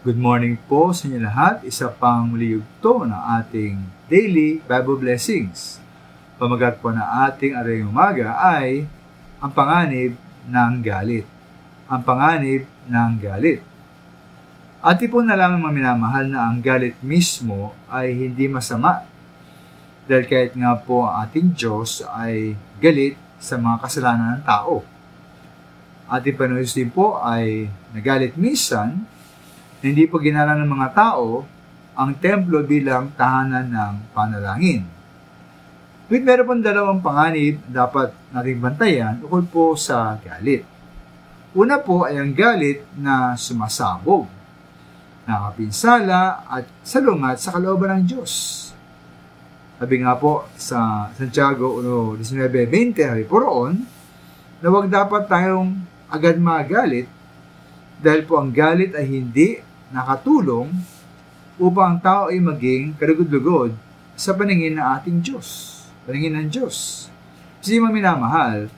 Good morning po sa inyo lahat. Isa pang muli yugto ng ating daily Bible blessings. Pamagat po na ating arayong umaga ay ang panganib ng galit. Ang panganib ng galit. Atin po nalaman mga minamahal na ang galit mismo ay hindi masama. Dahil kahit nga po ang ating Diyos ay galit sa mga kasalanan ng tao. Ating Panginoon din po ay nagalit minsan. Hindi po ginala ng mga tao ang templo bilang tahanan ng panalangin. Ngunit meron pong dalawang panganib dapat nating bantayan ukol po sa galit. Una po ay ang galit na sumasabog, nakapinsala at salungat sa kalooban ng Diyos. Sabi nga po sa Santiago 1:19-20, sabi po roon, na huwag dapat tayong agad magalit dahil po ang galit ay hindi nakatulong upang ang tao ay maging karugod-lugod sa paningin ng ating Diyos, paningin ng Diyos. Kasi mga minamahal,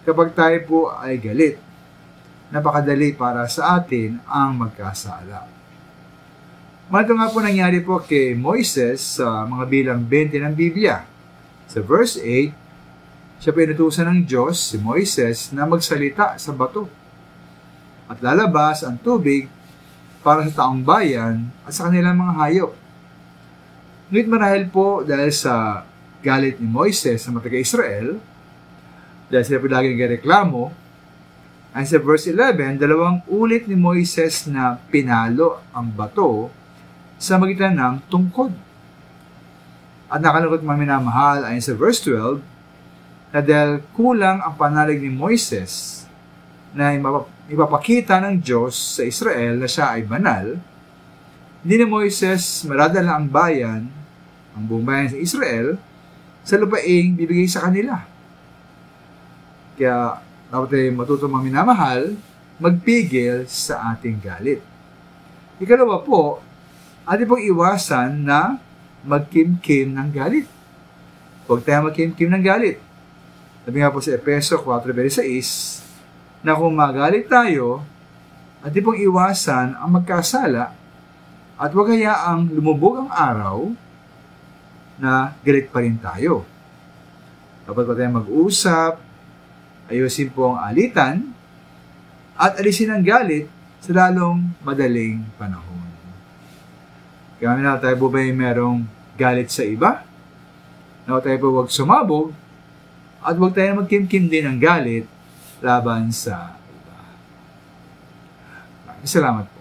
kapag tayo po ay galit, napakadali para sa atin ang magkasala. Ito nga po nangyari po kay Moises sa mga bilang 20 ng Biblia. Sa verse 8, siya po inutusan ng Diyos, si Moises, na magsalita sa bato at lalabas ang tubig para sa taong bayan at sa kanilang mga hayop. Ngunit marahil po dahil sa galit ni Moises sa mga taga-Israel, dahil sila po lagi nagreklamo, ay sa verse 11, dalawang ulit ni Moises na pinalo ang bato sa magitan ng tungkod. At nakalungkot mga minamahal ay sa verse 12, na dahil kulang ang panalig ni Moises na ipapakita ng Diyos sa Israel na siya ay banal, hindi ni Moises maradala ang bayan, ang buong bayan sa Israel, sa lupaing bibigay sa kanila. Kaya dapat tayo matutong mga minamahal, magpigil sa ating galit. Ikalawa po, atin pong iwasan na magkimkim ng galit. Huwag tayo magkimkim ng galit. Sabi nga po sa Efeso 4:26, na kung magalit tayo, at di pong iwasan ang magkasala at huwag hayaang lumubog ang araw na galit pa rin tayo. Dapat pa tayo mag-usap, ayusin po ang alitan, at alisin ang galit sa lalong madaling panahon. Kaya na tayo po ba merong galit sa iba? Na tayo po huwag sumabog at huwag tayo magkimkim din ng galit laban sa iba. Salamat.